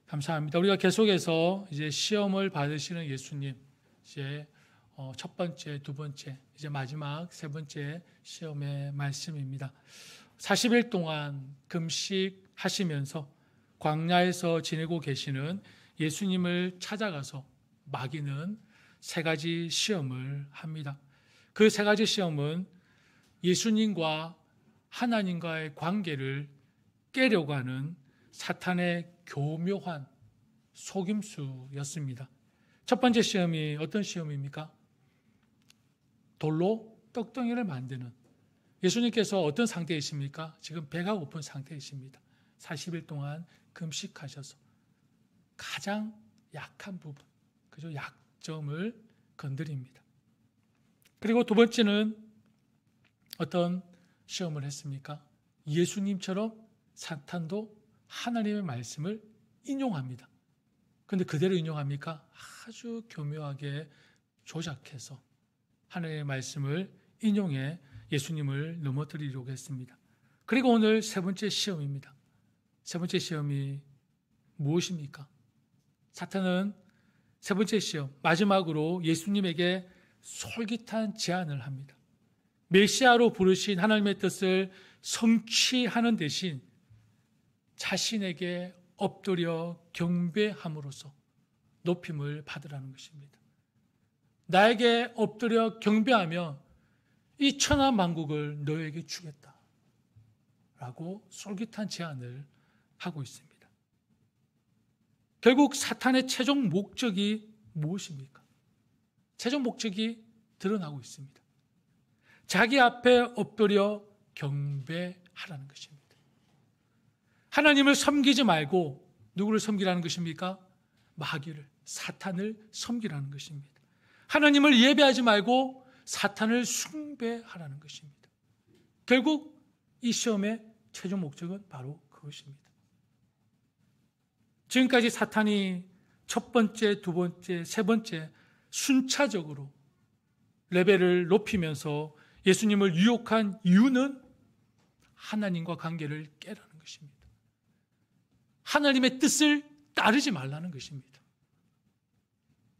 감사합니다. 우리가 계속해서 이제 시험을 받으시는 예수님, 이제 첫 번째, 두 번째, 이제 마지막 세 번째 시험의 말씀입니다. 40일 동안 금식하시면서 광야에서 지내고 계시는 예수님을 찾아가서 마귀는 세 가지 시험을 합니다. 그 세 가지 시험은 예수님과 하나님과의 관계를 깨려고 하는 사탄의 교묘한 속임수였습니다. 첫 번째 시험이 어떤 시험입니까? 돌로 떡덩이를 만드는, 예수님께서 어떤 상태이십니까? 지금 배가 고픈 상태이십니다. 40일 동안 금식하셔서 가장 약한 부분, 그죠? 약점을 건드립니다. 그리고 두 번째는 어떤 시험을 했습니까? 예수님처럼 사탄도 하나님의 말씀을 인용합니다. 그런데 그대로 인용합니까? 아주 교묘하게 조작해서 하나님의 말씀을 인용해 예수님을 넘어뜨리려고 했습니다. 그리고 오늘 세 번째 시험입니다. 세 번째 시험이 무엇입니까? 사탄은 세 번째 시험, 마지막으로 예수님에게 솔깃한 제안을 합니다. 메시아로 부르신 하나님의 뜻을 성취하는 대신 자신에게 엎드려 경배함으로써 높임을 받으라는 것입니다. 나에게 엎드려 경배하면 이 천하 만국을 너에게 주겠다 라고 솔깃한 제안을 하고 있습니다. 결국 사탄의 최종 목적이 무엇입니까? 최종 목적이 드러나고 있습니다. 자기 앞에 엎드려 경배하라는 것입니다. 하나님을 섬기지 말고 누구를 섬기라는 것입니까? 마귀를, 사탄을 섬기라는 것입니다. 하나님을 예배하지 말고 사탄을 숭배하라는 것입니다. 결국 이 시험의 최종 목적은 바로 그것입니다. 지금까지 사탄이 첫 번째, 두 번째, 세 번째 순차적으로 레벨을 높이면서 예수님을 유혹한 이유는 하나님과 관계를 깨라는 것입니다. 하나님의 뜻을 따르지 말라는 것입니다.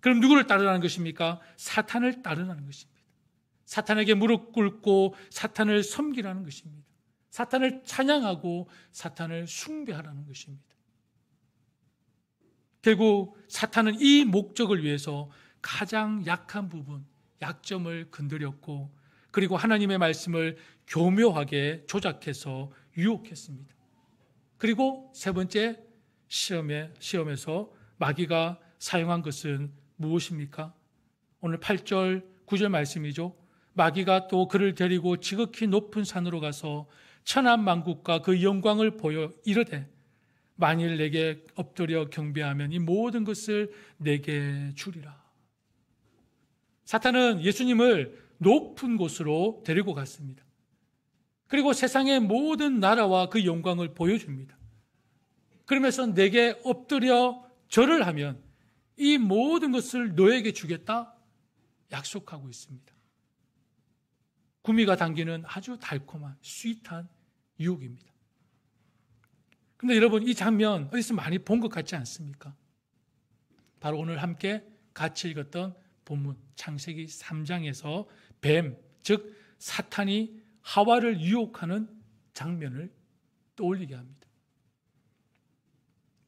그럼 누구를 따르라는 것입니까? 사탄을 따르라는 것입니다. 사탄에게 무릎 꿇고 사탄을 섬기라는 것입니다. 사탄을 찬양하고 사탄을 숭배하라는 것입니다. 결국 사탄은 이 목적을 위해서 가장 약한 부분, 약점을 건드렸고, 그리고 하나님의 말씀을 교묘하게 조작해서 유혹했습니다. 그리고 세 번째 시험에서 마귀가 사용한 것은 무엇입니까? 오늘 8절, 9절 말씀이죠. 마귀가 또 그를 데리고 지극히 높은 산으로 가서 천한 만국과 그 영광을 보여 이르되 만일 내게 엎드려 경배하면 이 모든 것을 내게 주리라. 사탄은 예수님을 높은 곳으로 데리고 갔습니다. 그리고 세상의 모든 나라와 그 영광을 보여줍니다. 그러면서 내게 엎드려 절을 하면 이 모든 것을 너에게 주겠다 약속하고 있습니다. 구미가 당기는 아주 달콤한 스윗한 유혹입니다. 그런데 여러분, 이 장면 어디서 많이 본 것 같지 않습니까? 바로 오늘 함께 같이 읽었던 본문 창세기 3장에서 뱀, 즉 사탄이 하와를 유혹하는 장면을 떠올리게 합니다.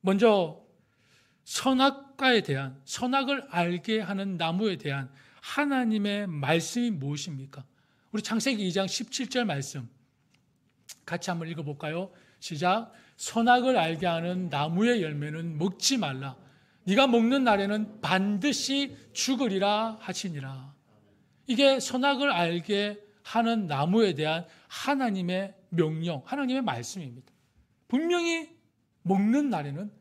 먼저 선악과에 대한, 선악을 알게 하는 나무에 대한 하나님의 말씀이 무엇입니까? 우리 창세기 2장 17절 말씀 같이 한번 읽어볼까요? 시작. 선악을 알게 하는 나무의 열매는 먹지 말라. 네가 먹는 날에는 반드시 죽으리라 하시니라. 이게 선악을 알게 하는 나무에 대한 하나님의 명령, 하나님의 말씀입니다. 분명히 먹는 날에는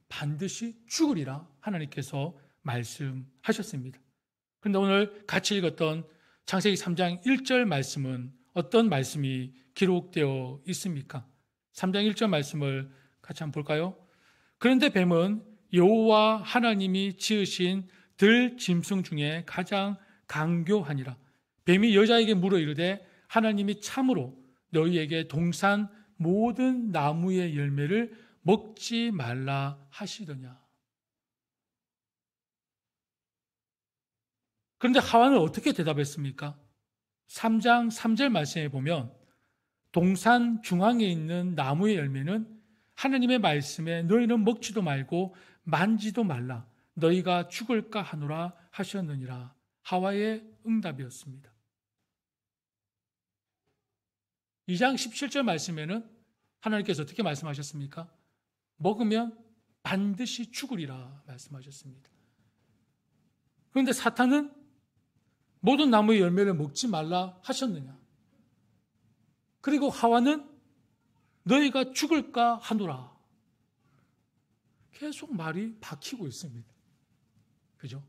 반드시 죽으리라 하나님께서 말씀하셨습니다. 그런데 오늘 같이 읽었던 창세기 3장 1절 말씀은 어떤 말씀이 기록되어 있습니까? 3장 1절 말씀을 같이 한번 볼까요? 그런데 뱀은 여호와 하나님이 지으신 들 짐승 중에 가장 강교하니라. 뱀이 여자에게 물어 이르되 하나님이 참으로 너희에게 동산 모든 나무의 열매를 먹지 말라 하시더냐. 그런데 하와는 어떻게 대답했습니까? 3장 3절 말씀에 보면 동산 중앙에 있는 나무의 열매는 하나님의 말씀에 너희는 먹지도 말고 만지도 말라. 너희가 죽을까 하노라 하셨느니라. 하와의 응답이었습니다. 2장 17절 말씀에는 하나님께서 어떻게 말씀하셨습니까? 먹으면 반드시 죽으리라 말씀하셨습니다. 그런데 사탄은 모든 나무의 열매를 먹지 말라 하셨느냐? 그리고 하와는 너희가 죽을까 하노라. 계속 말이 박히고 있습니다. 그죠?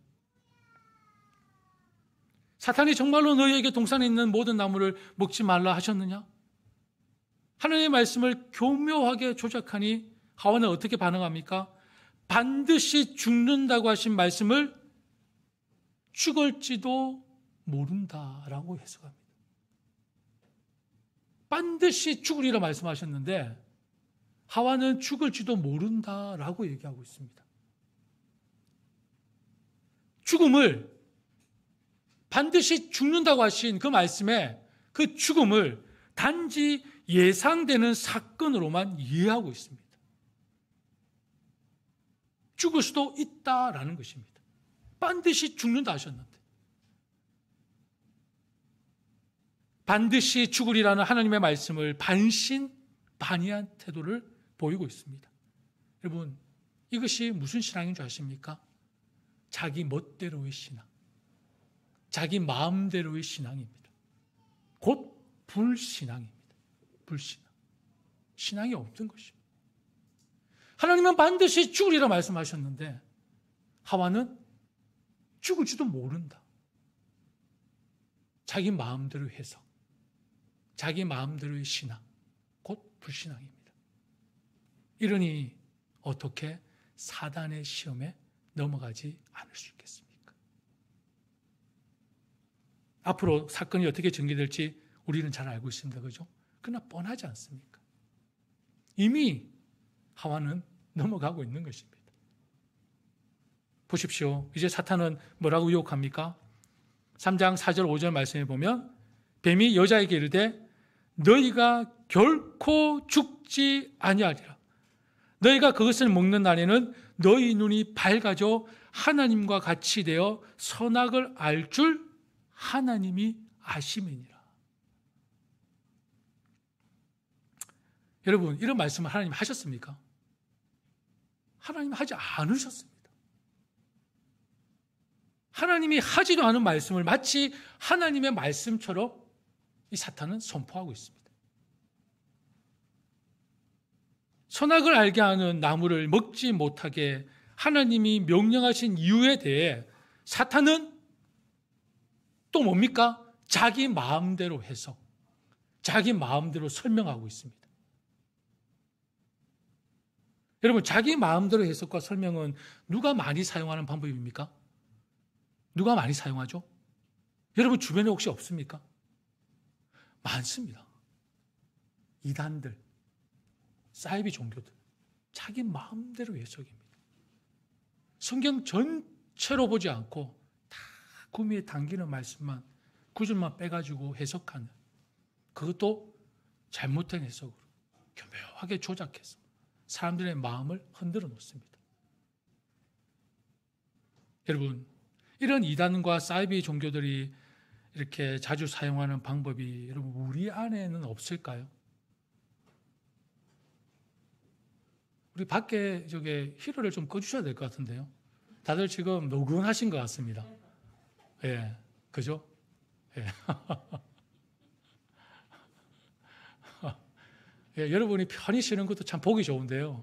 사탄이 정말로 너희에게 동산에 있는 모든 나무를 먹지 말라 하셨느냐? 하나님의 말씀을 교묘하게 조작하니 하와는 어떻게 반응합니까? 반드시 죽는다고 하신 말씀을 죽을지도 모른다라고 해석합니다. 반드시 죽으리라 말씀하셨는데 하와는 죽을지도 모른다라고 얘기하고 있습니다. 죽음을 반드시 죽는다고 하신 그 말씀에 그 죽음을 단지 예상되는 사건으로만 이해하고 있습니다. 죽을 수도 있다라는 것입니다. 반드시 죽는다 하셨는데 반드시 죽으리라는 하나님의 말씀을 반신반의한 태도를 보이고 있습니다. 여러분, 이것이 무슨 신앙인 줄 아십니까? 자기 멋대로의 신앙, 자기 마음대로의 신앙입니다. 곧 불신앙입니다. 불신앙. 신앙이 없는 것입니다. 하나님은 반드시 죽으리라 말씀하셨는데 하와는 죽을지도 모른다. 자기 마음대로 해석, 자기 마음대로의 신앙, 곧 불신앙입니다. 이러니 어떻게 사단의 시험에 넘어가지 않을 수 있겠습니까? 앞으로 사건이 어떻게 전개될지 우리는 잘 알고 있습니다. 그죠? 그러나 뻔하지 않습니까? 이미 하와는 넘어가고 있는 것입니다. 보십시오. 이제 사탄은 뭐라고 유혹합니까? 3장 4절 5절 말씀에 보면 뱀이 여자에게 이르되 너희가 결코 죽지 아니하리라. 너희가 그것을 먹는 날에는 너희 눈이 밝아져 하나님과 같이 되어 선악을 알 줄 하나님이 아심이니라. 여러분, 이런 말씀을 하나님 하셨습니까? 하나님 하지 않으셨습니다. 하나님이 하지도 않은 말씀을 마치 하나님의 말씀처럼 이 사탄은 선포하고 있습니다. 선악을 알게 하는 나무를 먹지 못하게 하나님이 명령하신 이유에 대해 사탄은 또 뭡니까? 자기 마음대로 해석, 자기 마음대로 설명하고 있습니다. 여러분, 자기 마음대로 해석과 설명은 누가 많이 사용하는 방법입니까? 누가 많이 사용하죠? 여러분 주변에 혹시 없습니까? 많습니다. 이단들, 사이비 종교들, 자기 마음대로 해석입니다. 성경 전체로 보지 않고 다 구미에 당기는 말씀만, 구절만 빼가지고 해석하는, 그것도 잘못된 해석으로 교묘하게 조작해서 사람들의 마음을 흔들어 놓습니다. 여러분, 이런 이단과 사이비 종교들이 이렇게 자주 사용하는 방법이 여러분 우리 안에는 없을까요? 우리 밖에 저게 히터를 좀 꺼주셔야 될 것 같은데요. 다들 지금 노근하신 것 같습니다. 예, 그죠? 예. 예, 여러분이 편히 쉬는 것도 참 보기 좋은데요.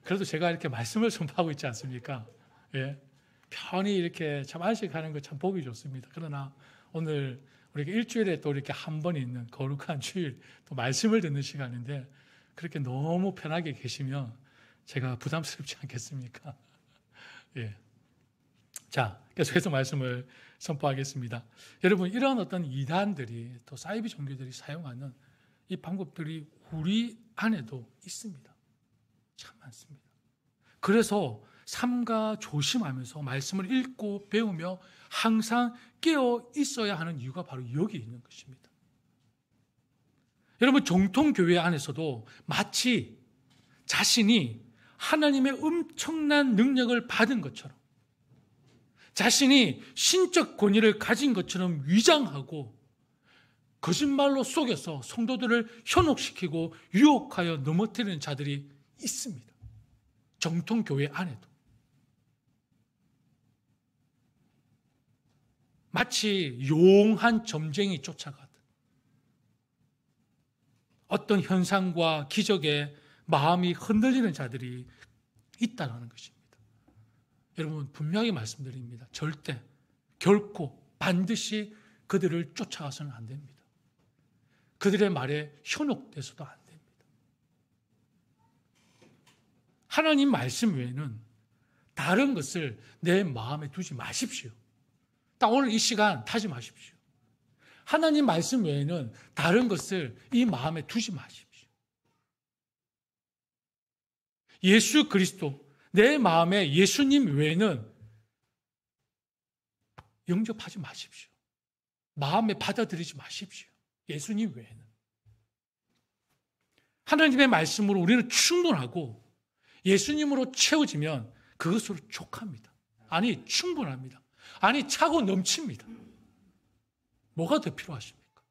그래도 제가 이렇게 말씀을 선포하고 있지 않습니까? 예, 편히 이렇게 참 안식하는 거 참 보기 좋습니다. 그러나 오늘 우리가 일주일에 또 이렇게 한 번 있는 거룩한 주일, 또 말씀을 듣는 시간인데 그렇게 너무 편하게 계시면 제가 부담스럽지 않겠습니까? 예. 자, 계속해서 말씀을 선포하겠습니다. 여러분, 이런 어떤 이단들이 또 사이비 종교들이 사용하는 이 방법들이 우리 안에도 있습니다. 참 많습니다. 그래서 삼가 조심하면서 말씀을 읽고 배우며 항상 깨어 있어야 하는 이유가 바로 여기 있는 것입니다. 여러분, 정통교회 안에서도 마치 자신이 하나님의 엄청난 능력을 받은 것처럼, 자신이 신적 권위를 가진 것처럼 위장하고 거짓말로 속여서 성도들을 현혹시키고 유혹하여 넘어뜨리는 자들이 있습니다. 정통교회 안에도. 마치 용한 점쟁이 쫓아가듯 어떤 현상과 기적에 마음이 흔들리는 자들이 있다는 것입니다. 여러분, 분명히 말씀드립니다. 절대, 결코, 반드시 그들을 쫓아가서는 안 됩니다. 그들의 말에 현혹돼서도 안 됩니다. 하나님 말씀 외에는 다른 것을 내 마음에 두지 마십시오. 딱 오늘 이 시간 타지 마십시오. 하나님 말씀 외에는 다른 것을 이 마음에 두지 마십시오. 예수 그리스도, 내 마음에 예수님 외에는 영접하지 마십시오. 마음에 받아들이지 마십시오. 예수님 외에는. 하나님의 말씀으로 우리는 충분하고 예수님으로 채워지면 그것으로 족합니다. 아니, 충분합니다. 아니, 차고 넘칩니다. 뭐가 더 필요하십니까?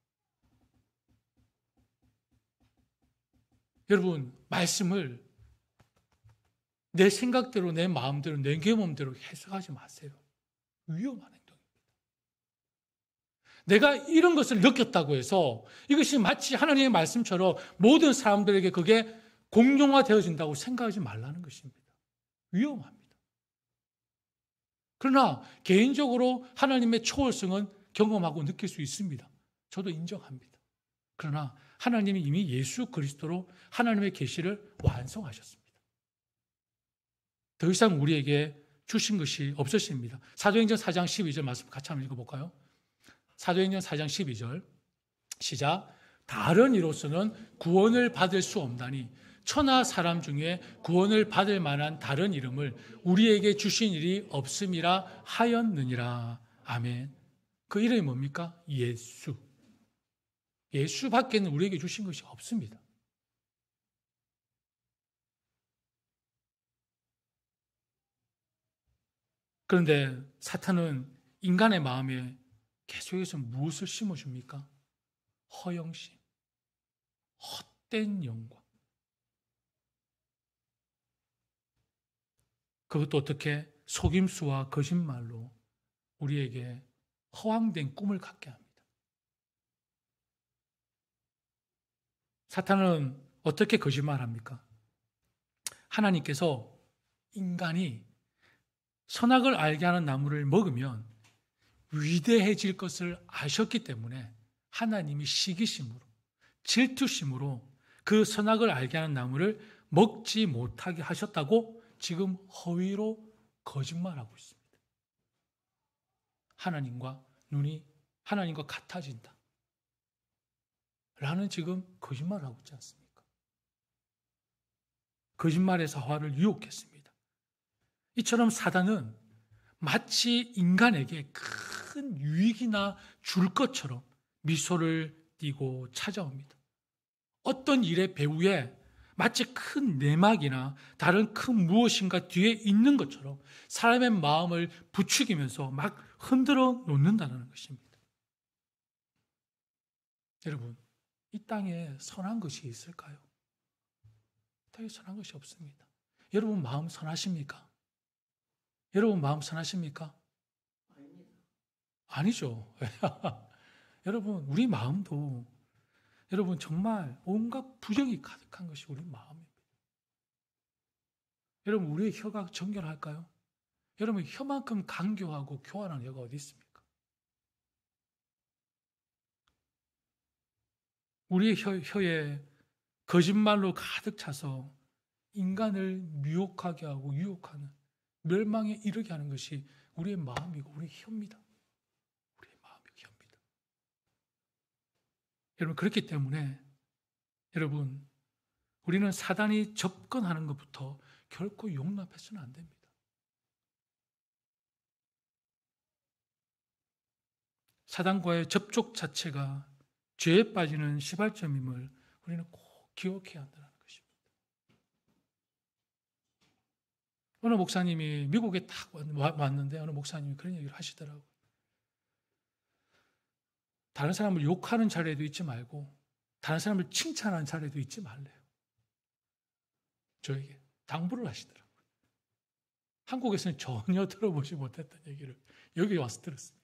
여러분, 말씀을 내 생각대로, 내 마음대로, 내 경험대로 해석하지 마세요. 위험한 행동입니다. 내가 이런 것을 느꼈다고 해서 이것이 마치 하나님의 말씀처럼 모든 사람들에게 그게 공용화되어진다고 생각하지 말라는 것입니다. 위험합니다. 그러나 개인적으로 하나님의 초월성은 경험하고 느낄 수 있습니다. 저도 인정합니다. 그러나 하나님이 이미 예수 그리스도로 하나님의 계시를 완성하셨습니다. 더 이상 우리에게 주신 것이 없으십니다. 사도행전 4장 12절 말씀 같이 한번 읽어볼까요? 사도행전 4장 12절 시작. 다른 이로서는 구원을 받을 수 없나니 천하 사람 중에 구원을 받을 만한 다른 이름을 우리에게 주신 일이 없음이라 하였느니라. 아멘. 그 이름이 뭡니까? 예수. 예수밖에는 우리에게 주신 것이 없습니다. 그런데 사탄은 인간의 마음에 계속해서 무엇을 심어줍니까? 허영심, 헛된 영광. 그것도 어떻게 속임수와 거짓말로 우리에게 허황된 꿈을 갖게 합니다. 사탄은 어떻게 거짓말합니까? 하나님께서 인간이 선악을 알게 하는 나무를 먹으면 위대해질 것을 아셨기 때문에 하나님이 시기심으로, 질투심으로 그 선악을 알게 하는 나무를 먹지 못하게 하셨다고 지금 허위로 거짓말하고 있습니다. 하나님과 눈이 하나님과 같아진다 라는 지금 거짓말을 하고 있지 않습니까? 거짓말에서 하와를 유혹했습니다. 이처럼 사단은 마치 인간에게 큰 유익이나 줄 것처럼 미소를 띠고 찾아옵니다. 어떤 일의 배후에 마치 큰 내막이나 다른 큰 무엇인가 뒤에 있는 것처럼 사람의 마음을 부추기면서 막 흔들어 놓는다는 것입니다. 여러분, 이 땅에 선한 것이 있을까요? 이 땅에 선한 것이 없습니다. 여러분 마음 선하십니까? 여러분 마음 선하십니까? 아니죠. 여러분, 우리 마음도 여러분 정말 온갖 부정이 가득한 것이 우리 마음입니다. 여러분, 우리의 혀가 정결할까요? 여러분, 혀만큼 강교하고 교활한 혀가 어디 있습니까? 우리의 혀에 거짓말로 가득 차서 인간을 미혹하게 하고 유혹하는, 멸망에 이르게 하는 것이 우리의 마음이고 우리의 혀입니다. 우리의 마음이고 혀입니다. 여러분, 그렇기 때문에 여러분, 우리는 사단이 접근하는 것부터 결코 용납해서는 안 됩니다. 사단과의 접촉 자체가 죄에 빠지는 시발점임을 우리는 꼭 기억해야 한다는 것입니다. 어느 목사님이 미국에 딱 왔는데 어느 목사님이 그런 얘기를 하시더라고요. 다른 사람을 욕하는 자리에도 있지 말고 다른 사람을 칭찬하는 자리에도 있지 말래요. 저에게 당부를 하시더라고요. 한국에서는 전혀 들어보지 못했던 얘기를 여기 와서 들었습니다.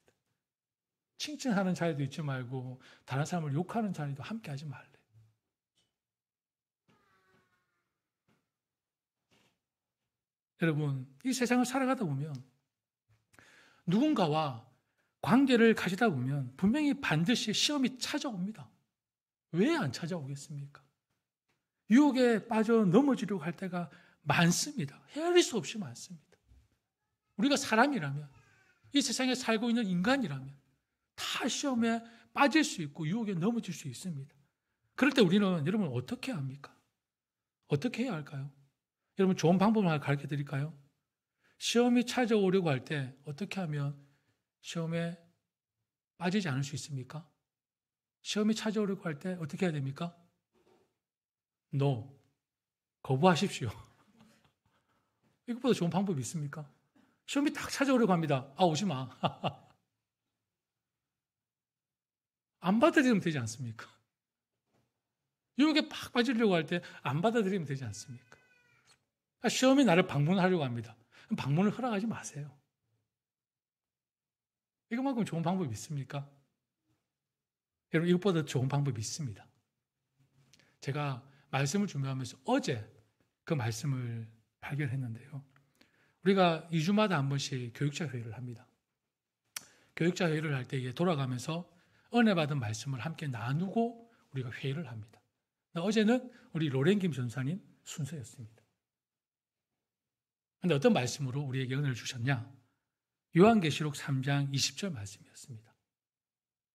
칭찬하는 자리도 있지 말고 다른 사람을 욕하는 자리도 함께 하지 말래. 여러분, 이 세상을 살아가다 보면 누군가와 관계를 가지다 보면 분명히 반드시 시험이 찾아옵니다. 왜 안 찾아오겠습니까? 유혹에 빠져 넘어지려고 할 때가 많습니다. 헤아릴 수 없이 많습니다. 우리가 사람이라면, 이 세상에 살고 있는 인간이라면 다 시험에 빠질 수 있고 유혹에 넘어질 수 있습니다. 그럴 때 우리는 여러분 어떻게 해야 합니까? 어떻게 해야 할까요? 여러분 좋은 방법을 하나 가르쳐 드릴까요? 시험이 찾아오려고 할 때 어떻게 하면 시험에 빠지지 않을 수 있습니까? 시험이 찾아오려고 할 때 어떻게 해야 됩니까? No. 거부하십시오. 이것보다 좋은 방법이 있습니까? 시험이 딱 찾아오려고 합니다. 아, 오지 마. 안 받아들이면 되지 않습니까? 유혹에 팍 빠지려고 할 때 안 받아들이면 되지 않습니까? 시험이 나를 방문하려고 합니다. 방문을 허락하지 마세요. 이것만큼 좋은 방법이 있습니까? 여러분, 이것보다 좋은 방법이 있습니다. 제가 말씀을 준비하면서 어제 그 말씀을 발견했는데요. 우리가 2주마다 한 번씩 교육자 회의를 합니다. 교육자 회의를 할 때 돌아가면서 은혜 받은 말씀을 함께 나누고 우리가 회의를 합니다. 어제는 우리 로렌김 전사님 순서였습니다. 그런데 어떤 말씀으로 우리에게 은혜를 주셨냐? 요한계시록 3장 20절 말씀이었습니다.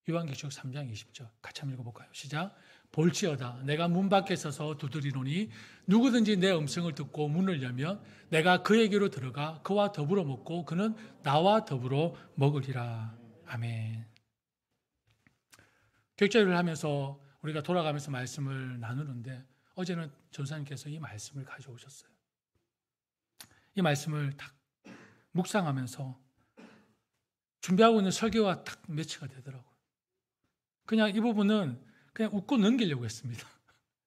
요한계시록 3장 20절 같이 한번 읽어볼까요? 시작. 볼지어다 내가 문 밖에 서서 두드리노니 누구든지 내 음성을 듣고 문을 열면 내가 그에게로 들어가 그와 더불어 먹고 그는 나와 더불어 먹으리라. 아멘. 교육자회를 하면서 우리가 돌아가면서 말씀을 나누는데 어제는 전사님께서 이 말씀을 가져오셨어요. 이 말씀을 딱 묵상하면서 준비하고 있는 설교가 딱 매치가 되더라고요. 그냥 이 부분은 그냥 웃고 넘기려고 했습니다.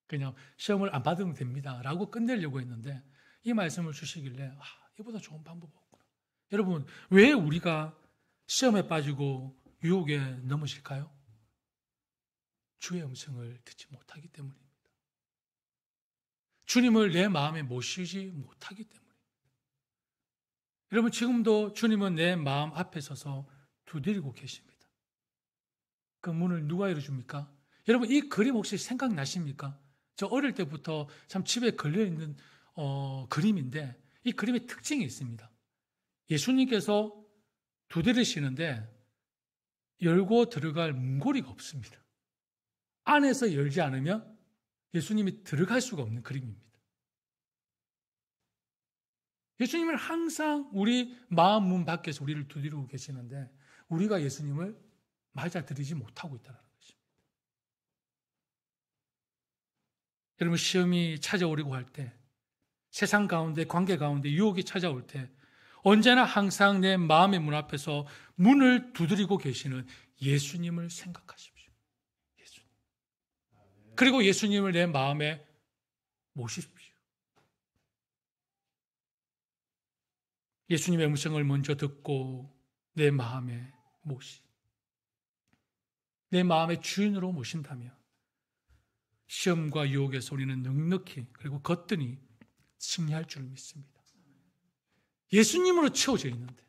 그냥 시험을 안 받으면 됩니다 라고 끝내려고 했는데 이 말씀을 주시길래 이보다 좋은 방법 없구나. 여러분, 왜 우리가 시험에 빠지고 유혹에 넘어질까요? 주의 음성을 듣지 못하기 때문입니다. 주님을 내 마음에 모시지 못하기 때문입니다. 여러분, 지금도 주님은 내 마음 앞에 서서 두드리고 계십니다. 그 문을 누가 열어줍니까? 여러분, 이 그림 혹시 생각나십니까? 저 어릴 때부터 참 집에 걸려있는 그림인데 이 그림의 특징이 있습니다. 예수님께서 두드리시는데 열고 들어갈 문고리가 없습니다. 안에서 열지 않으면 예수님이 들어갈 수가 없는 그림입니다. 예수님은 항상 우리 마음 문 밖에서 우리를 두드리고 계시는데 우리가 예수님을 맞아들이지 못하고 있다는 것입니다. 여러분, 시험이 찾아오려고 할 때, 세상 가운데, 관계 가운데 유혹이 찾아올 때 언제나 항상 내 마음의 문 앞에서 문을 두드리고 계시는 예수님을 생각하십시오. 예수님. 그리고 예수님을 내 마음에 모십시오. 예수님의 음성을 먼저 듣고 내 마음에 내 마음의 주인으로 모신다면 시험과 유혹에서 우리는 넉넉히 그리고 거뜬히 승리할 줄 믿습니다. 예수님으로 채워져 있는데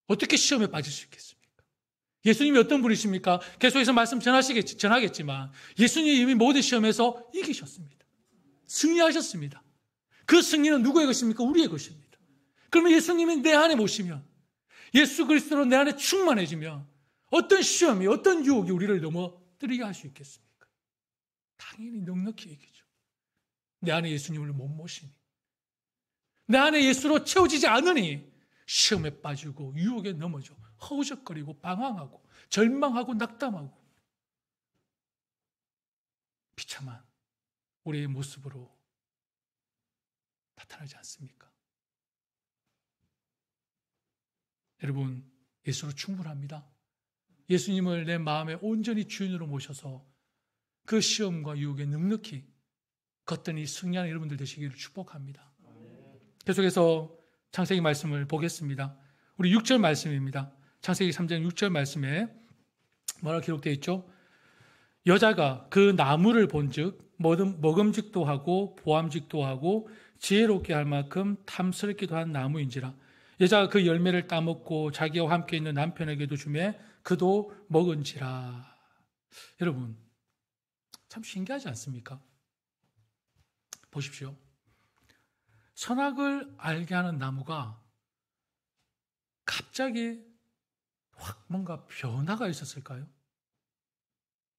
어떻게 시험에 빠질 수 있겠습니까? 예수님이 어떤 분이십니까? 계속해서 말씀 전하겠지만 예수님이 이미 모든 시험에서 이기셨습니다. 승리하셨습니다. 그 승리는 누구의 것입니까? 우리의 것입니다. 그러면 예수님이 내 안에 모시면 예수 그리스도로 내 안에 충만해지면 어떤 시험이 어떤 유혹이 우리를 넘어뜨리게 할 수 있겠습니까? 당연히 넉넉히 이기죠. 내 안에 예수님을 못 모시니, 내 안에 예수로 채워지지 않으니 시험에 빠지고 유혹에 넘어져 허우적거리고 방황하고 절망하고 낙담하고 비참한 우리의 모습으로 나타나지 않습니까? 여러분, 예수로 충분합니다. 예수님을 내 마음에 온전히 주인으로 모셔서 그 시험과 유혹에 넉넉히 걷더니 승리하는 여러분들 되시기를 축복합니다. 계속해서 창세기 말씀을 보겠습니다. 우리 6절 말씀입니다. 창세기 3장 6절 말씀에 뭐라 기록되어 있죠? 여자가 그 나무를 본즉 먹음직도 하고 보암직도 하고 지혜롭게 할 만큼 탐스럽기도 한 나무인지라. 여자가 그 열매를 따먹고 자기와 함께 있는 남편에게도 주매 그도 먹은지라. 여러분, 참 신기하지 않습니까? 보십시오. 선악을 알게 하는 나무가 갑자기 확 뭔가 변화가 있었을까요?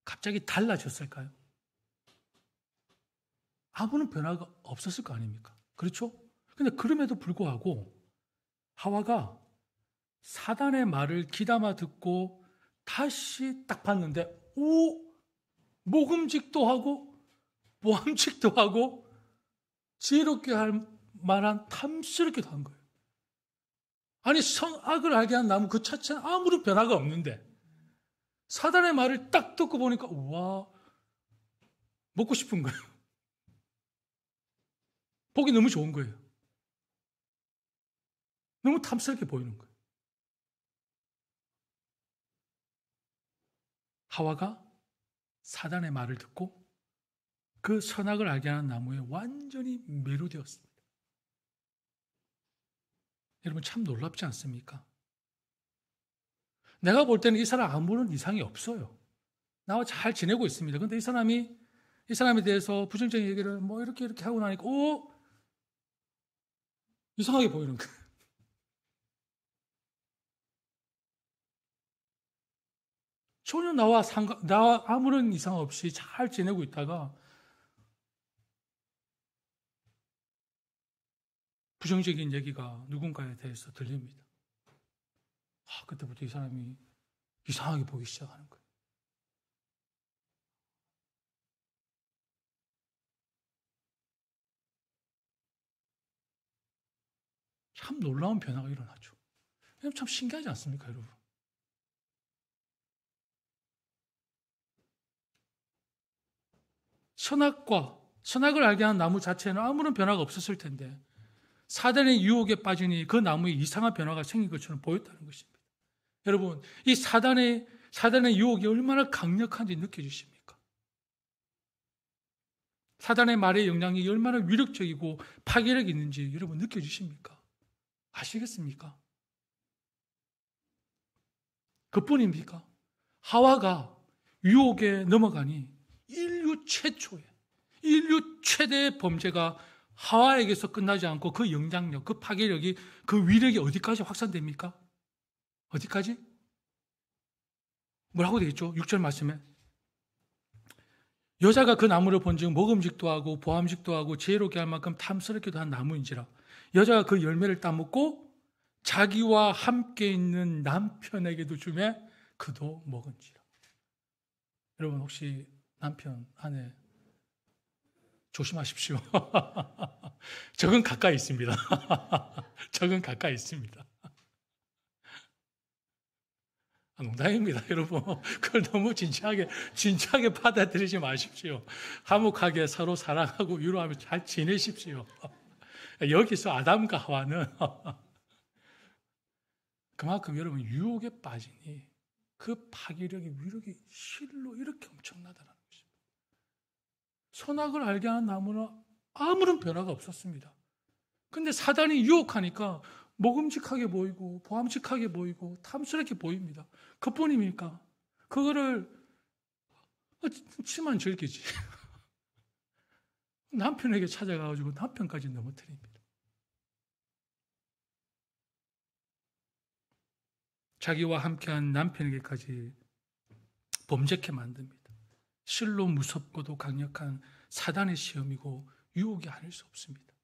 갑자기 달라졌을까요? 아무런 변화가 없었을 거 아닙니까? 그렇죠? 근데 그럼에도 불구하고 하와가 사단의 말을 귀담아 듣고 다시 딱 봤는데, 오! 먹음직도 하고 보암직도 하고 지혜롭게 할 만한 탐스럽기도 한 거예요. 아니, 선악을 알게 한 나무 그 자체는 아무런 변화가 없는데 사단의 말을 딱 듣고 보니까 우와, 먹고 싶은 거예요. 보기 너무 좋은 거예요. 너무 탐스럽게 보이는 거예요. 하와가 사단의 말을 듣고 그 선악을 알게 하는 나무에 완전히 매료되었습니다. 여러분, 참 놀랍지 않습니까? 내가 볼 때는 이 사람 아무런 이상이 없어요. 나와 잘 지내고 있습니다. 그런데 이 사람에 대해서 부정적인 얘기를 뭐 이렇게 하고 나니까 이상하게 보이는 거예요. 전혀 나와 아무런 이상 없이 잘 지내고 있다가 부정적인 얘기가 누군가에 대해서 들립니다. 그때부터 이 사람이 이상하게 보기 시작하는 거예요. 참 놀라운 변화가 일어나죠. 참 신기하지 않습니까, 여러분? 선악을 알게 하는 나무 자체는 아무런 변화가 없었을 텐데 사단의 유혹에 빠지니 그 나무에 이상한 변화가 생긴 것처럼 보였다는 것입니다. 여러분, 이 사단의 유혹이 얼마나 강력한지 느껴지십니까? 사단의 말의 영향이 얼마나 위력적이고 파괴력이 있는지 여러분 느껴지십니까? 아시겠습니까? 그뿐입니까? 하와가 유혹에 넘어가니 인류 최대의 범죄가 하와에게서 끝나지 않고 그 영향력, 그 파괴력이, 그 위력이 어디까지 확산됩니까? 어디까지? 뭐라고 되어 있죠? 6절 말씀에 여자가 그 나무를 본즉 먹음직도 하고 보암직도 하고 지혜롭게 할 만큼 탐스럽기도 한 나무인지라. 여자가 그 열매를 따먹고 자기와 함께 있는 남편에게도 주매 그도 먹은지라. 여러분, 혹시 남편, 아내 조심하십시오. 적은 가까이 있습니다. 적은 가까이 있습니다. 농담입니다, 여러분. 그걸 너무 진지하게 받아들이지 마십시오. 화목하게 서로 사랑하고 위로하며 잘 지내십시오. 여기서 아담과 하와는 그만큼 여러분 유혹에 빠지니 그 파괴력이, 위력이 실로 이렇게 엄청나다는 것입니다. 선악을 알게 하는 나무는 아무런 변화가 없었습니다. 근데 사단이 유혹하니까 먹음직하게 보이고 보암직하게 보이고 탐스럽게 보입니다. 그뿐입니까? 그거를 치만 즐기지. 남편에게 찾아가가지고 남편까지 넘어뜨립니다. 자기와 함께한 남편에게까지 범죄케 만듭니다. 실로 무섭고도 강력한 사단의 시험이고 유혹이 아닐 수 없습니다.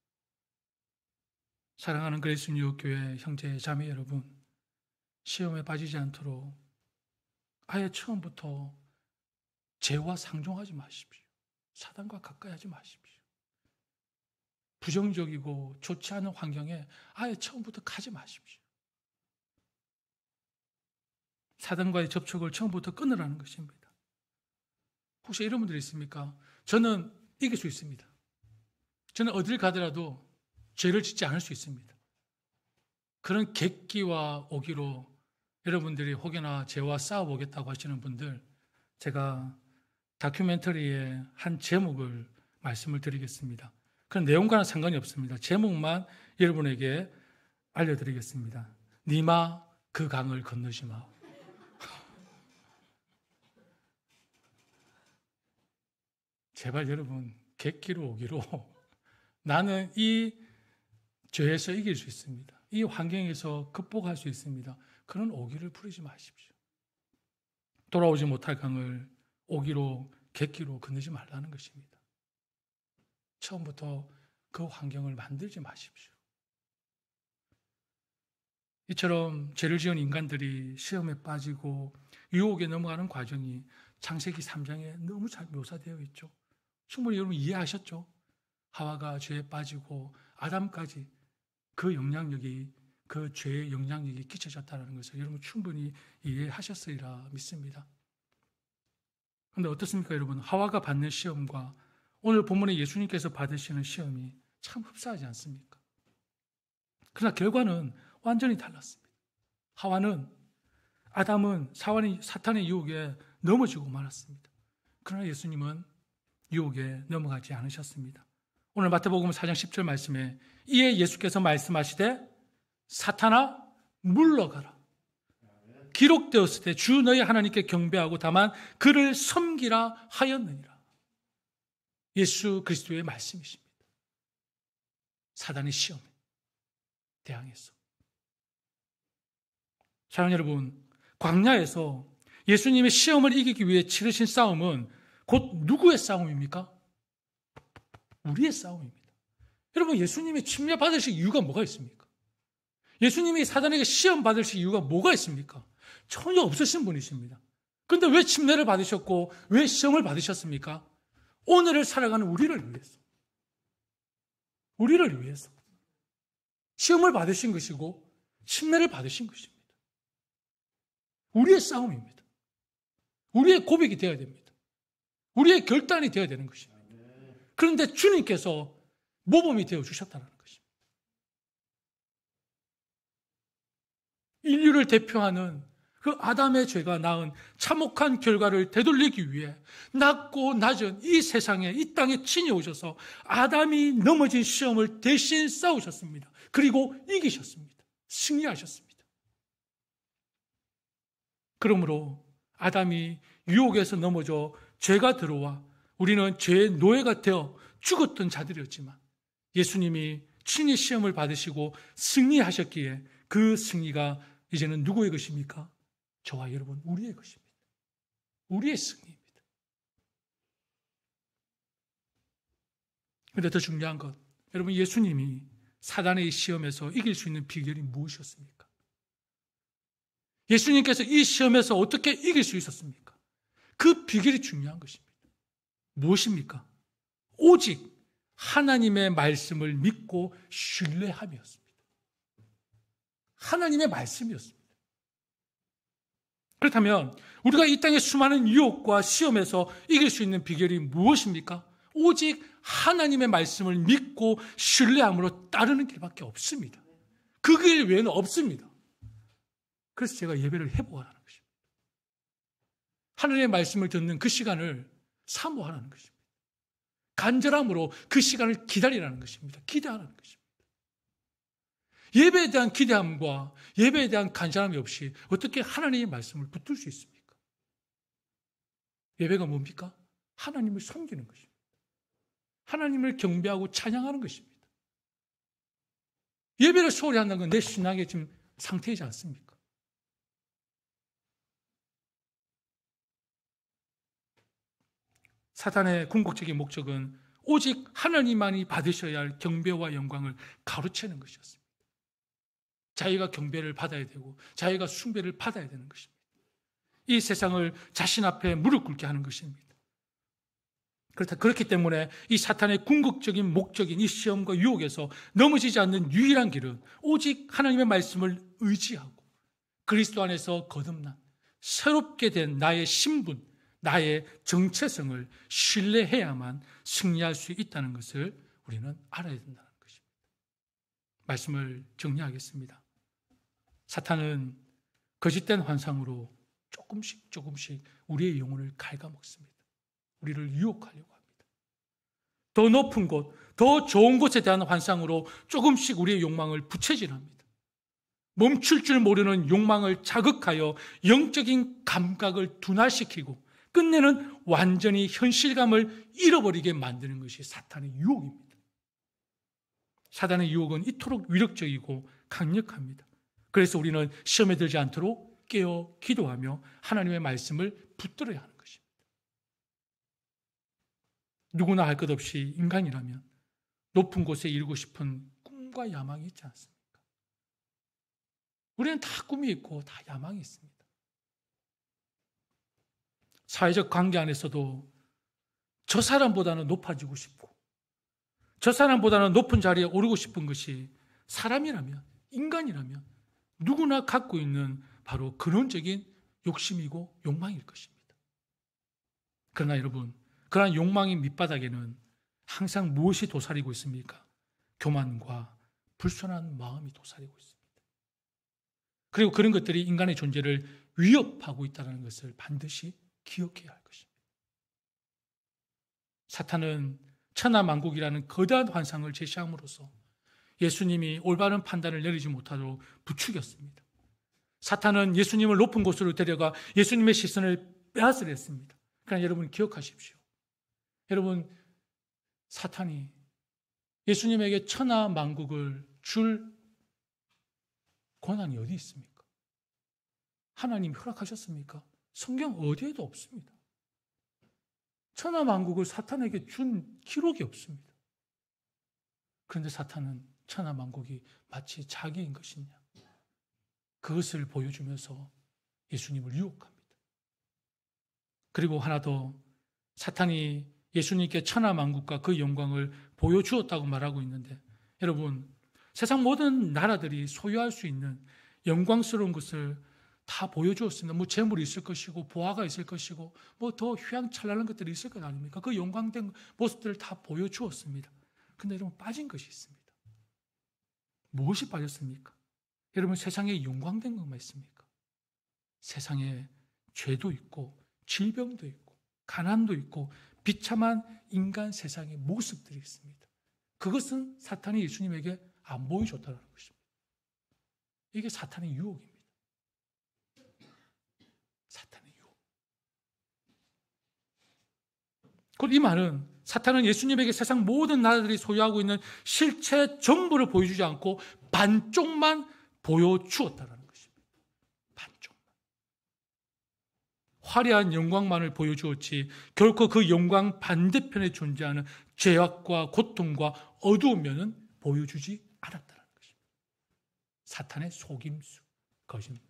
사랑하는 그리스도 뉴욕교회 형제 자매 여러분, 시험에 빠지지 않도록 아예 처음부터 죄와 상종하지 마십시오. 사단과 가까이 하지 마십시오. 부정적이고 좋지 않은 환경에 아예 처음부터 가지 마십시오. 사단과의 접촉을 처음부터 끊으라는 것입니다. 혹시 이런 분들이 있습니까? 저는 이길 수 있습니다. 저는 어딜 가더라도 죄를 짓지 않을 수 있습니다. 그런 객기와 오기로 여러분들이 혹여나 죄와 싸워보겠다고 하시는 분들, 제가 다큐멘터리의 한 제목을 말씀을 드리겠습니다. 그런 내용과는 상관이 없습니다. 제목만 여러분에게 알려드리겠습니다. 니마 그 강을 건너지 마. 제발 여러분, 객기로 오기로 나는 이 죄에서 이길 수 있습니다. 이 환경에서 극복할 수 있습니다. 그런 오기를 부리지 마십시오. 돌아오지 못할 강을 오기로, 객기로 건너지 말라는 것입니다. 처음부터 그 환경을 만들지 마십시오. 이처럼 죄를 지은 인간들이 시험에 빠지고 유혹에 넘어가는 과정이 창세기 3장에 너무 잘 묘사되어 있죠. 충분히 여러분 이해하셨죠? 하와가 죄에 빠지고 아담까지 그 영향력이, 그 죄의 영향력이 끼쳐졌다는 것을 여러분 충분히 이해하셨으리라 믿습니다. 그런데 어떻습니까 여러분? 하와가 받는 시험과 오늘 본문에 예수님께서 받으시는 시험이 참 흡사하지 않습니까? 그러나 결과는 완전히 달랐습니다. 아담은 사탄의 유혹에 넘어지고 말았습니다. 그러나 예수님은 유혹에 넘어가지 않으셨습니다. 오늘 마태복음 4장 10절 말씀에 이에 예수께서 말씀하시되 사탄아 물러가라. 기록되었을 때 주 너희 하나님께 경배하고 다만 그를 섬기라 하였느니라. 예수 그리스도의 말씀이십니다. 사단의 시험에 대항해서. 사랑하는 여러분, 광야에서 예수님의 시험을 이기기 위해 치르신 싸움은 곧 누구의 싸움입니까? 우리의 싸움입니다. 여러분, 예수님이 침례 받으실 이유가 뭐가 있습니까? 예수님이 사단에게 시험 받으실 이유가 뭐가 있습니까? 전혀 없으신 분이십니다. 그런데 왜 침례를 받으셨고 왜 시험을 받으셨습니까? 오늘을 살아가는 우리를 위해서. 우리를 위해서. 시험을 받으신 것이고 침례를 받으신 것입니다. 우리의 싸움입니다. 우리의 고백이 되어야 됩니다. 우리의 결단이 되어야 되는 것입니다. 그런데 주님께서 모범이 되어 주셨다는 것입니다. 인류를 대표하는 그 아담의 죄가 낳은 참혹한 결과를 되돌리기 위해 낮고 낮은 이 세상에, 이 땅에 친히 오셔서 아담이 넘어진 시험을 대신 싸우셨습니다. 그리고 이기셨습니다. 승리하셨습니다. 그러므로 아담이 유혹에서 넘어져 죄가 들어와 우리는 죄의 노예가 되어 죽었던 자들이었지만 예수님이 친히 시험을 받으시고 승리하셨기에 그 승리가 이제는 누구의 것입니까? 저와 여러분, 우리의 것입니다. 우리의 승리입니다. 그런데 더 중요한 것, 여러분, 예수님이 사단의 시험에서 이길 수 있는 비결이 무엇이었습니까? 예수님께서 이 시험에서 어떻게 이길 수 있었습니까? 그 비결이 중요한 것입니다. 무엇입니까? 오직 하나님의 말씀을 믿고 신뢰함이었습니다. 하나님의 말씀이었습니다. 그렇다면 우리가 이 땅의 수많은 유혹과 시험에서 이길 수 있는 비결이 무엇입니까? 오직 하나님의 말씀을 믿고 신뢰함으로 따르는 길밖에 없습니다. 그 길 외에는 없습니다. 그래서 제가 예배를 회복하라는 것입니다. 하나님의 말씀을 듣는 그 시간을 사모하라는 것입니다. 간절함으로 그 시간을 기다리라는 것입니다. 기대하라는 것입니다. 예배에 대한 기대함과 예배에 대한 간절함이 없이 어떻게 하나님의 말씀을 붙들 수 있습니까? 예배가 뭡니까? 하나님을 섬기는 것입니다. 하나님을 경배하고 찬양하는 것입니다. 예배를 소홀히 한다는 건 내 신앙의 지금 상태이지 않습니까? 사탄의 궁극적인 목적은 오직 하나님만이 받으셔야 할 경배와 영광을 가로채는 것이었습니다. 자기가 경배를 받아야 되고 자기가 숭배를 받아야 되는 것입니다. 이 세상을 자신 앞에 무릎 꿇게 하는 것입니다. 그렇기 때문에 이 사탄의 궁극적인 목적인 이 시험과 유혹에서 넘어지지 않는 유일한 길은 오직 하나님의 말씀을 의지하고 그리스도 안에서 거듭난 새롭게 된 나의 신분, 나의 정체성을 신뢰해야만 승리할 수 있다는 것을 우리는 알아야 된다는 것입니다. 말씀을 정리하겠습니다. 사탄은 거짓된 환상으로 조금씩 우리의 영혼을 갉아먹습니다. 우리를 유혹하려고 합니다. 더 높은 곳, 더 좋은 곳에 대한 환상으로 조금씩 우리의 욕망을 부채질합니다. 멈출 줄 모르는 욕망을 자극하여 영적인 감각을 둔화시키고 끝내는 완전히 현실감을 잃어버리게 만드는 것이 사탄의 유혹입니다. 사탄의 유혹은 이토록 위력적이고 강력합니다. 그래서 우리는 시험에 들지 않도록 깨어 기도하며 하나님의 말씀을 붙들어야 하는 것입니다. 누구나 할 것 없이 인간이라면 높은 곳에 이르고 싶은 꿈과 야망이 있지 않습니까? 우리는 다 꿈이 있고 다 야망이 있습니다. 사회적 관계 안에서도 저 사람보다는 높아지고 싶고 저 사람보다는 높은 자리에 오르고 싶은 것이 사람이라면, 인간이라면 누구나 갖고 있는 바로 근원적인 욕심이고 욕망일 것입니다. 그러나 여러분, 그러한 욕망의 밑바닥에는 항상 무엇이 도사리고 있습니까? 교만과 불순한 마음이 도사리고 있습니다. 그리고 그런 것들이 인간의 존재를 위협하고 있다는 것을 반드시 기억해야 할 것입니다. 사탄은 천하만국이라는 거대한 환상을 제시함으로써 예수님이 올바른 판단을 내리지 못하도록 부추겼습니다. 사탄은 예수님을 높은 곳으로 데려가 예수님의 시선을 빼앗으려 했습니다. 그러나 여러분 기억하십시오. 여러분, 사탄이 예수님에게 천하만국을 줄 권한이 어디 있습니까? 하나님 허락하셨습니까? 성경 어디에도 없습니다. 천하만국을 사탄에게 준 기록이 없습니다. 그런데 사탄은 천하만국이 마치 자기인 것이냐, 그것을 보여주면서 예수님을 유혹합니다. 그리고 하나 더, 사탄이 예수님께 천하만국과 그 영광을 보여주었다고 말하고 있는데, 여러분, 세상 모든 나라들이 소유할 수 있는 영광스러운 것을 다 보여주었습니다. 뭐 재물이 있을 것이고 보화가 있을 것이고 뭐 더 휘황찬란한 것들이 있을 것 아닙니까? 그 영광된 모습들을 다 보여주었습니다. 그런데 여러분, 빠진 것이 있습니다. 무엇이 빠졌습니까? 여러분, 세상에 영광된 것만 있습니까? 세상에 죄도 있고 질병도 있고 가난도 있고 비참한 인간 세상의 모습들이 있습니다. 그것은 사탄이 예수님에게 안 보여줬다는 것입니다. 이게 사탄의 유혹입니다. 사탄의 유혹. 그리고 이 말은 사탄은 예수님에게 세상 모든 나라들이 소유하고 있는 실체 전부를 보여주지 않고 반쪽만 보여주었다는 것입니다. 반쪽만. 화려한 영광만을 보여주었지 결코 그 영광 반대편에 존재하는 죄악과 고통과 어두운 면은 보여주지 않았다는 것입니다. 사탄의 속임수, 거짓말.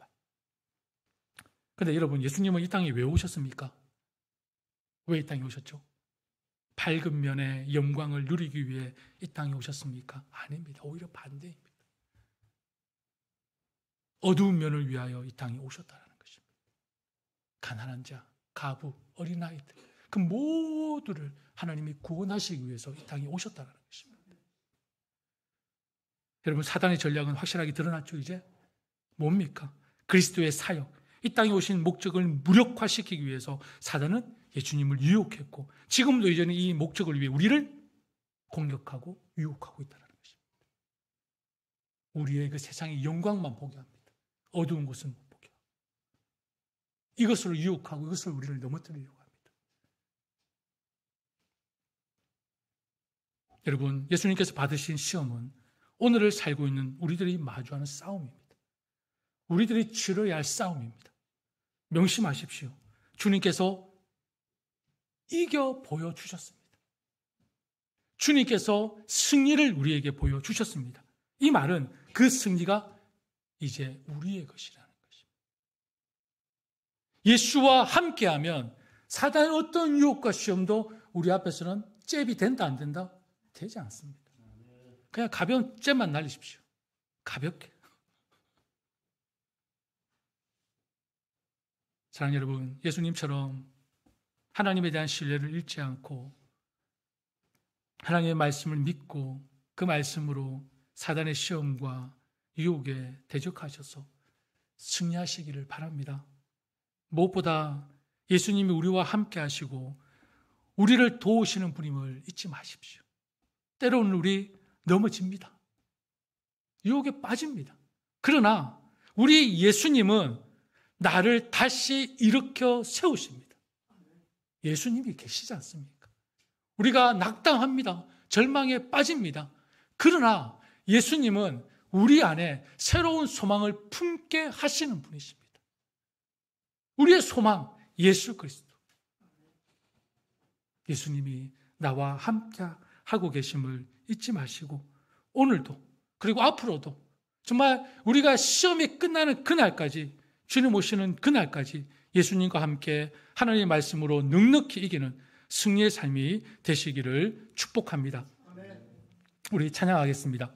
그런데 여러분, 예수님은 이 땅에 왜 오셨습니까? 왜 이 땅에 오셨죠? 밝은 면의 영광을 누리기 위해 이 땅에 오셨습니까? 아닙니다. 오히려 반대입니다. 어두운 면을 위하여 이 땅에 오셨다는 것입니다. 가난한 자, 가부, 어린아이들, 그 모두를 하나님이 구원하시기 위해서 이 땅에 오셨다는 것입니다. 여러분, 사단의 전략은 확실하게 드러났죠, 이제? 뭡니까? 그리스도의 사역, 이 땅에 오신 목적을 무력화시키기 위해서 사단은 예수님을 유혹했고 지금도 이제는 이 목적을 위해 우리를 공격하고 유혹하고 있다는 것입니다. 우리의 그 세상의 영광만 보게 합니다. 어두운 곳은 못 보게 하고 이것으로 유혹하고 이것을 우리를 넘어뜨리려고 합니다. 여러분, 예수님께서 받으신 시험은 오늘을 살고 있는 우리들이 마주하는 싸움입니다. 우리들이 치러야 할 싸움입니다. 명심하십시오. 주님께서 이겨 보여주셨습니다. 주님께서 승리를 우리에게 보여주셨습니다. 이 말은 그 승리가 이제 우리의 것이라는 것입니다. 예수와 함께하면 사단의 어떤 유혹과 시험도 우리 앞에서는 잽이 된다 안 된다? 되지 않습니다. 그냥 가벼운 잽만 날리십시오. 가볍게. 사랑하는 여러분, 예수님처럼 하나님에 대한 신뢰를 잃지 않고 하나님의 말씀을 믿고 그 말씀으로 사단의 시험과 유혹에 대적하셔서 승리하시기를 바랍니다. 무엇보다 예수님이 우리와 함께 하시고 우리를 도우시는 분임을 잊지 마십시오. 때로는 우리 넘어집니다. 유혹에 빠집니다. 그러나 우리 예수님은 나를 다시 일으켜 세우십니다. 예수님이 계시지 않습니까? 우리가 낙담합니다. 절망에 빠집니다. 그러나 예수님은 우리 안에 새로운 소망을 품게 하시는 분이십니다. 우리의 소망, 예수 그리스도. 예수님이 나와 함께 하고 계심을 잊지 마시고 오늘도 그리고 앞으로도 정말 우리가 시험이 끝나는 그날까지 주님 오시는 그날까지 예수님과 함께 하나님의 말씀으로 넉넉히 이기는 승리의 삶이 되시기를 축복합니다. 우리 찬양하겠습니다.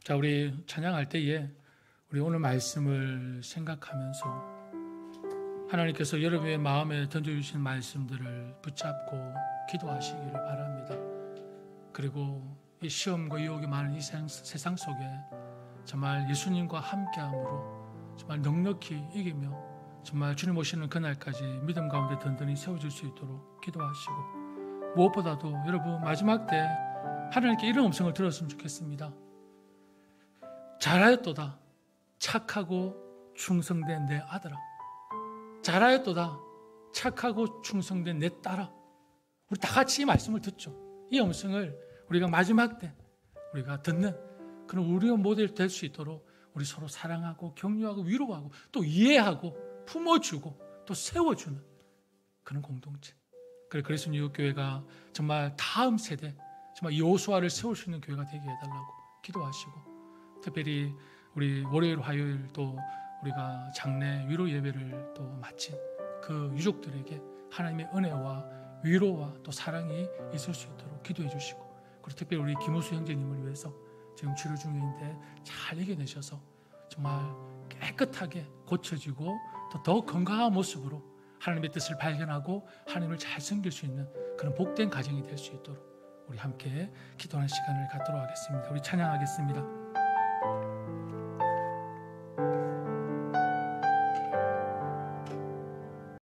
자, 우리 찬양할 때에 우리 오늘 말씀을 생각하면서 하나님께서 여러분의 마음에 던져주신 말씀들을 붙잡고 기도하시기를 바랍니다. 그리고 이 시험과 유혹이 많은 이 세상 속에 정말 예수님과 함께함으로 정말 넉넉히 이기며 정말 주님 오시는 그날까지 믿음 가운데 든든히 세워질 수 있도록 기도하시고 무엇보다도 여러분 마지막 때 하나님께 이런 음성을 들었으면 좋겠습니다. 잘하였도다 착하고 충성된 내 아들아. 잘하였도다 착하고 충성된 내 딸아. 우리 다 같이 이 말씀을 듣죠. 이 음성을 우리가 마지막 때 우리가 듣는 그런 우리의 모델이 될 수 있도록 우리 서로 사랑하고 격려하고 위로하고 또 이해하고 품어주고 또 세워주는 그런 공동체. 그래서 뉴욕교회가 정말 다음 세대 정말 여호수아를 세울 수 있는 교회가 되게 해달라고 기도하시고 특별히 우리 월요일 화요일 또 우리가 장례 위로 예배를 또 마친 그 유족들에게 하나님의 은혜와 위로와 또 사랑이 있을 수 있도록 기도해 주시고 그리고 특별히 우리 김우수 형제님을 위해서 지금 치료 중인데 잘 이겨내셔서 정말 깨끗하게 고쳐지고 또 더 건강한 모습으로 하나님의 뜻을 발견하고 하나님을 잘 섬길 수 있는 그런 복된 가정이 될 수 있도록 우리 함께 기도하는 시간을 갖도록 하겠습니다. 우리 찬양하겠습니다.